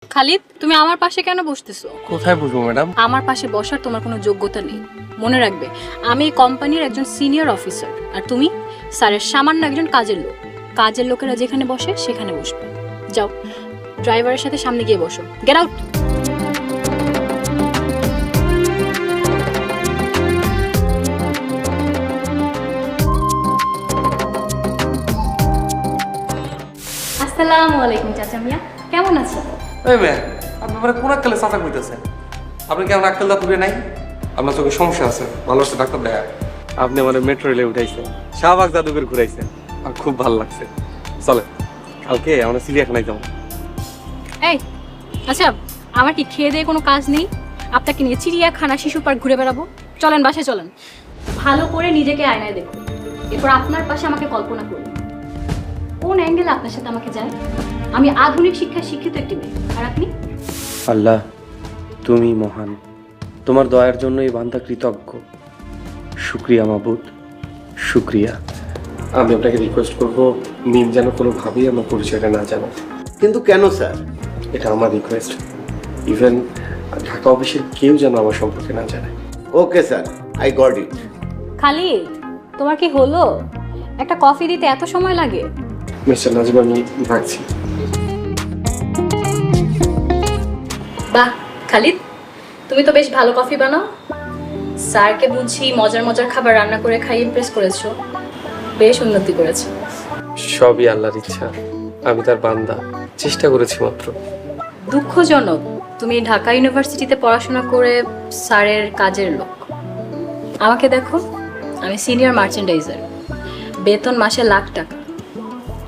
খালিদ, তুমি আমার পাশে কেন বসতেছো? কোথায় বসবো ম্যাডাম? আমার পাশে বসার তোমার কোনো যোগ্যতা নেই। মনে রাখবে, আমি এই কোম্পানির একজন সিনিয়র অফিসার, আর তুমি স্যারের সামান্য একজন কাজের লোক। কাজের লোকেরা যেখানে বসে সেখানে বসবে। যাও, ড্রাইভারের সাথে সামনে গিয়ে বসো। Get out. আসসালামু আলাইকুম চাচা মিয়া, কেমন আছো? এই মেয়ে, আপনি মানে কোন আক্কেলে চাচা কইতেছেন? আপনি কি আমার আক্কেল দাঁত উঠে নাই? আপনার চোখে সমস্যা আছে, ভালো আছে ডাক্তার দেখা। আপনি আমার মেট্রো রেলে উঠাইছেন, শাহবাগ জাদুঘর ঘুরাইছেন, আর খুব ভালো লাগছে। চলে, কালকে আমরা চিড়িয়াখানায় যাবো। এই, আচ্ছা, আমার কি খেয়ে দিয়ে কোনো কাজ নেই? আপনাকে নিয়ে চিড়িয়াখানা, শিশু পার্ক ঘুরে বেড়াবো? চলেন, বাসায় চলেন। ভালো করে নিজেকে আয়নায় দেখুন, এরপর আপনার পাশে আমাকে কল্পনা করুন কোন অ্যাঙ্গেলে আপনার সাথে আমাকে যায়। আমি আধুনিক শিক্ষায় শিক্ষিত একটি মেয়ে, আর আপনি? আল্লাহ, তুমি মহান, তোমার দয়ার জন্য এই বান্দা কৃতজ্ঞ। শুক্রিয়া মাবুদ, শুক্রিয়া। আমি আপনাকে রিকোয়েস্ট করবো, মিম যেন কোনোভাবেই আমার পরিচয়টা না জানে। কিন্তু কেন স্যার? এটা আমার রিকোয়েস্ট। ইভেন ঢাকা অফিসের কেউ যেন আমার সম্পর্কে না জানে। Okay sir, I got it. Khalid, তোমার কি হলো? একটা কফি দিতে এত সময় লাগে? মিস্টার নাজিম, আমি রাখছি। বাহ খালিদ, তুমি তো বেশ ভালো কফি বানাও। স্যারকে বুঝি মজার মজার খাবার রান্না করে খাই ইমপ্রেস করেছো। বেশ উন্নতি করেছো। সবই আল্লাহর ইচ্ছা, আমি তার বান্দা, চেষ্টা করেছি মাত্র। দুঃখজনক, তুমি ঢাকা ইউনিভার্সিটিতে পড়াশোনা করে স্যারের কাজের লোক। আমাকে দেখো, আমি সিনিয়র মার্চেন্ডাইজার, বেতন মাসে লাখ টাকা।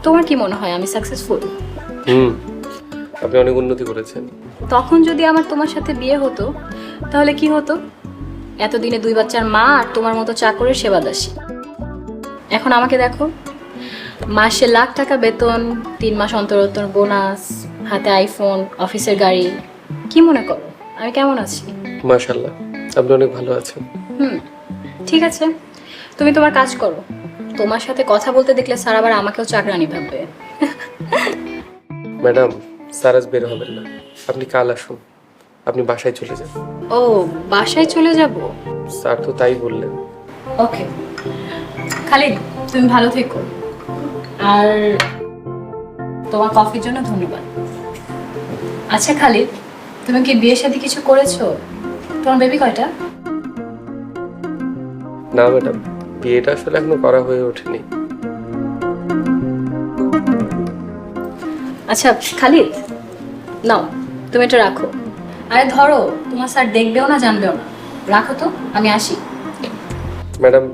তোমার কি মনে হয় আমি সাকসেসফুল? আপনি অনেক উন্নতি করেছেন। তখন যদি আমার তোমার সাথে বিয়ে হতো, তাহলে কি হতো? এতদিনে 2 বাচ্চার মা আর তোমার মতো চাকরের সেবা দাসী। এখন আমাকে দেখো, মাসে লাখ টাকা বেতন, 3 মাস অন্তর অন্তর বোনাস, হাতে আইফোন, অফিসের গাড়ি। কি মনে করো আমি কেমন আছি? মাশাআল্লাহ, আপনি অনেক ভালো আছেন। ঠিক আছে, তুমি তোমার কাজ করো। তোমার সাথে কথা বলতে দেখলে স্যার আবার আমাকেও চাকরানি ভাববে। ম্যাডাম, স্যার আজ বের হবেন না, আপনি কাল আসুন। আপনি বাসায় চলে যান। ও, বাসায় চলে যাব? স্যার তো তাই বললেন। ওকে খালিদ, তুমি ভালো থেকো, আর তোমার কফির জন্য ধন্যবাদ। আচ্ছা খালিদ, তুমি কি বিয়ের সাথে কিছু করেছো? তোমার বেবি কয়টা? না ম্যাডাম, বিয়েটা আসলে এখনো করা হয়ে ওঠেনি। আচ্ছা খালিদ, নাও তুমি এটা রাখো। আরে ধরো, তোমার স্যার দেখবেও না জানবেও না। রাখো তো, আমি আসি। ম্যাডাম,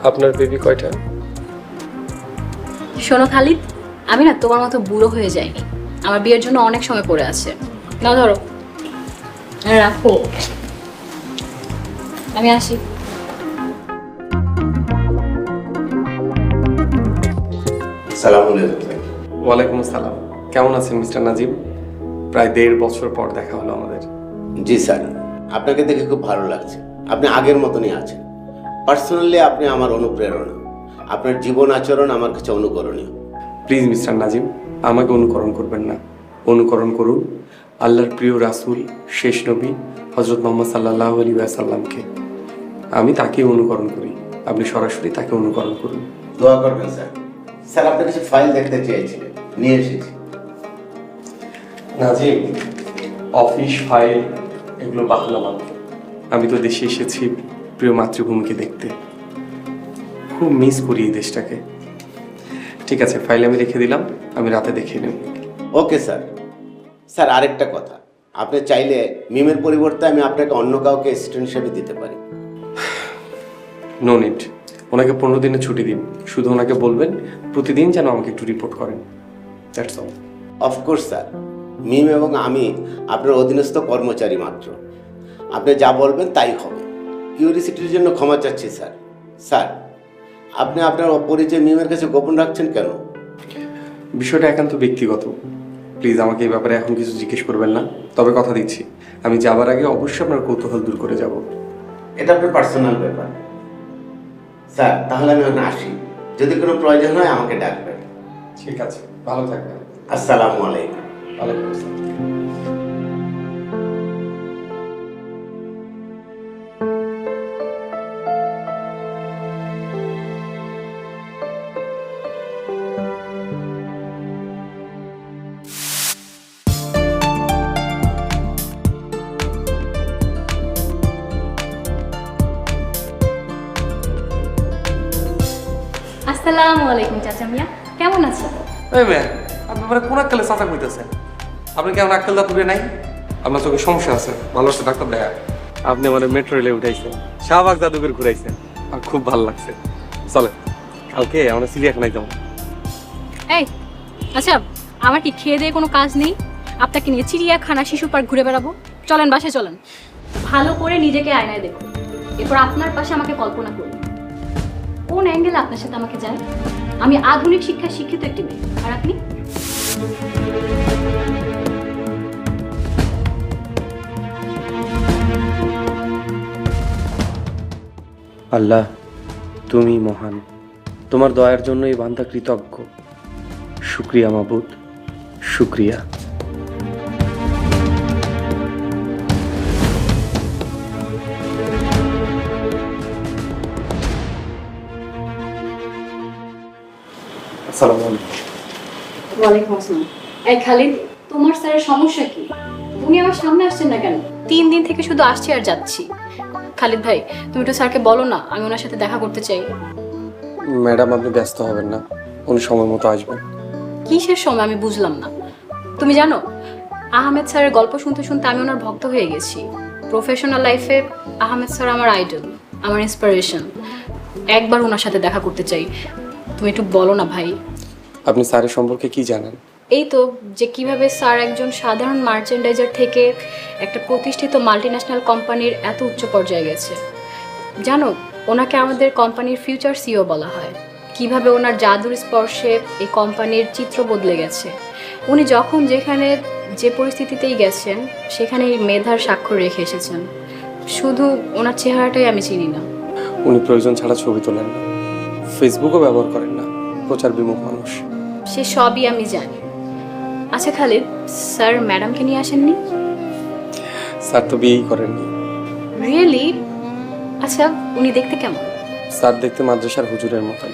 আপনার বেবি কয়টা? শোনো খালিদ, আমি না তোমার মতো বুড়ো হয়ে যাইনি। আমার বিয়ের জন্য অনেক সময় পড়ে আছে। নাও ধরো, রাখো, আমি আসি। সালাম আলাইকুম। ওয়ালাইকুম আসসালাম। কেমন আছেন মিস্টার নাজিম? প্রায় 1.5 বছর পর দেখা হলো আমাদের। জি স্যার, আপনাকে দেখে খুব ভালো লাগছে। আপনি আগের মতনই আছেন। পার্সোনালি আপনি আমার অনুপ্রেরণা। আপনার জীবন আচরণ আমার কাছে অনুকরণীয়। প্লিজ মিস্টার নাজিম, আমাকে অনুকরণ করবেন না। অনুকরণ করুন আল্লাহর প্রিয় রাসূল, শেষ নবী হযরত মুহাম্মদ সাল্লাল্লাহু আলাইহি ওয়াসাল্লামকে। আমি তাকেই অনুকরণ করি, আপনি সরাসরি তাকে অনুকরণ করুন। দোয়া করবেন স্যার। স্যার, আপনার কিছু ফাইল দেখতে চেয়েছিলেন, নিয়ে এসেছি। নাজিম, অফিস ফাইল এগুলো বাহানা মাত্র। আমি তো দেশে এসেছি প্রিয় মাতৃভূমিকে দেখতে। খুব মিস করি এই দেশটাকে। ঠিক আছে, ফাইল আমি রেখে দিলাম, আমি রাতে দেখে নেব। Okay sir. স্যার, আরেকটা কথা, আপনি চাইলে মিমের পরিবর্তে আমি আপনাকে অন্য কাউকে অ্যাসিস্ট্যান্ট হিসেবে দিতে পারি। নো নিড, ওনাকে 15 দিনের ছুটি দিন। শুধু ওনাকে বলবেন প্রতিদিন যেন আমাকে একটু রিপোর্ট করেন। That's all. অফকোর্স স্যার, মিম এবং আমি আপনার অধীনস্থ কর্মচারী মাত্র। আপনি যা বলবেন তাই হবে। কিউরিসিটির জন্য ক্ষমা চাচ্ছি স্যার। স্যার, আপনি আপনার পরিচয় মিমের কাছে গোপন রাখছেন কেন? বিষয়টা একান্ত ব্যক্তিগত। প্লিজ আমাকে এই ব্যাপারে এখন কিছু জিজ্ঞেস করবেন না। তবে কথা দিচ্ছি, আমি যাবার আগে অবশ্যই আপনার কৌতূহল দূর করে যাব। এটা আপনার পার্সোনাল ব্যাপার। স্যার, তাহলে আমি এখন আসি। যদি কোনো প্রয়োজন হয় আমাকে ডাকবেন। ঠিক আছে, ভালো থাকবেন। আসসালামু আলাইকুম। ওয়ালাইকুম আসসালাম। আসসালামু আলাইকুম চাচা মিয়া, কেমন আছো? এই মেয়ে, আপনি মানে কোন আক্কেলে চাচা কইতেছেন? আপনি কি আমার আক্কেল দাঁত উঠে নাই? আপনার চোখে সমস্যা আছে, ভালো হচ্ছে ডাক্তার দেখা। আপনি আমার মেট্রো রেলে উঠাইছেন, শাহবাগ জাদুঘর ঘুরাইছেন, আমার খুব ভালো লাগছে। চলে কালকে আমরা চিড়িয়াখানায় যাবো। এই আচ্ছা, আমার কি খেয়ে দিয়ে কোনো কাজ নেই? আপনাকে নিয়ে চিড়িয়াখানা, শিশু পার্ক ঘুরে বেড়াবো? চলেন বাসায় চলেন। ভালো করে নিজেকে আয়নায় দেখুন, এরপর আপনার পাশে আমাকে কল্পনা করুন কোন অ্যাঙ্গেলে আপনার সাথে আমাকে যায়। আমি আধুনিক শিক্ষায় শিক্ষিত একটি মেয়ে, আর আপনি? আল্লাহ, তুমি মহান। তোমার দয়ার জন্য এই বান্দা কৃতজ্ঞ। শুক্রিয়া মাবুদ, শুক্রিয়া। আসসালামু আলাইকুম। ওয়ালাইকুম আসসালাম। এই খালিদ, তোমার স্যারের সমস্যা কি? উনি আমার সামনে আসছেন না কেন? 3 দিন থেকে শুধু আসছি আর যাচ্ছি। খালিদ ভাই, তুমি একটু স্যারকে বলো না, আমি ওনার সাথে দেখা করতে চাই। ম্যাডাম, আপনি ব্যস্ত হবেন না, উনি সময় মতো আসবেন। কিসের সময় আমি বুঝলাম না। তুমি জানো, আহমেদ স্যারের গল্প শুনতে শুনতে আমি ওনার ভক্ত হয়ে গেছি। প্রফেশনাল লাইফে আহমেদ স্যার আমার আইডল, আমার ইন্সপিরেশন। একবার ওনার সাথে দেখা করতে চাই। তুমি একটু বলো না ভাই। আপনি স্যারের সম্পর্কে কি জানেন? এই তো, যে কিভাবে স্যার একজন সাধারণ মার্চেন্ডাইজার থেকে একটা প্রতিষ্ঠিত মাল্টিন্যাশনাল কোম্পানির এত উচ্চ পর্যায়ে গেছে। জানো, ওনাকে আমাদের কোম্পানির ফিউচার সিইও বলা হয়। কিভাবে ওনার জাদুর স্পর্শে এই কোম্পানির চিত্র বদলে গেছে। উনি যখন যেখানে যে পরিস্থিতিতেই গেছেন, সেখানে এই মেধার স্বাক্ষর রেখে এসেছেন। শুধু ওনার চেহারাটাই আমি চিনি না। উনি প্রয়োজন ছাড়া ছবি তোলেন না, ফেসবুকও ব্যবহার করেন না, প্রচার বিমুখ মানুষ। সে সবই আমি জানি। আচ্ছা খালিদ, স্যার ম্যাডামকে নিয়ে আসেননি? স্যার তো বিয়েই করেননি। রিয়েলি? আচ্ছা, উনি দেখতে কেমন? স্যার দেখতে মাদ্রাসার হুজুরের মতন।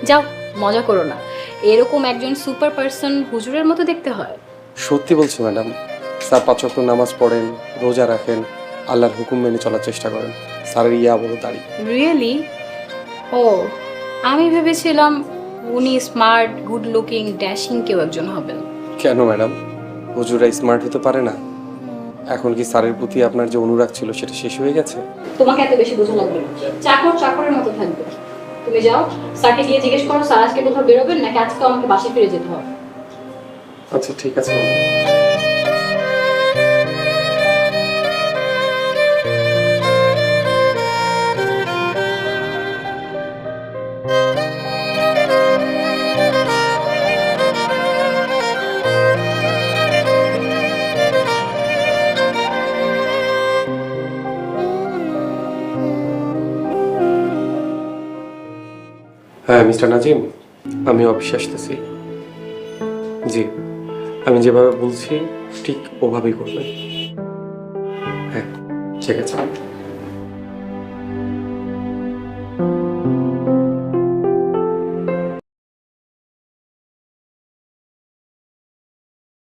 যাও, মজা করো না। এরকম একজন সুপার পারসন হুজুরের মতো দেখতে হয়? সত্যি বলছি ম্যাডাম, স্যার 5 ওয়াক্ত নামাজ পড়েন, রোজা রাখেন, আল্লাহর হুকুম মেনে চলার চেষ্টা করেন। স্যারের ইয়া বলে দাঁড়ি। রিয়েলি? ও, আমি ভেবেছিলাম উনি স্মার্ট, গুড লুকিং, ড্যাশিং কেউ একজন হবেন। কেন ম্যাডাম, হুজুরা স্মার্ট হতে পারে না? এখন কি স্যারের প্রতি আপনার যে অনুরাগ ছিল সেটা শেষ হয়ে গেছে? তোমাকে এত বেশি বোঝা লাগবে না। চাকর চাকরের মতো থাকবে। তুমি যাও, স্যারকে গিয়ে জিজ্ঞেস করো স্যার আজকে কোথাও বেরোবেন নাকি আজকে আমাকে বাসায় ফিরে যেতে হবে। আচ্ছা ঠিক আছে। হ্যাঁ মিস্টার নাজিম, আমি অফিসে আসতেছি। জি, আমি যেভাবে বলছি ঠিক ওভাবেই করবেন। হ্যাঁ ঠিক আছে।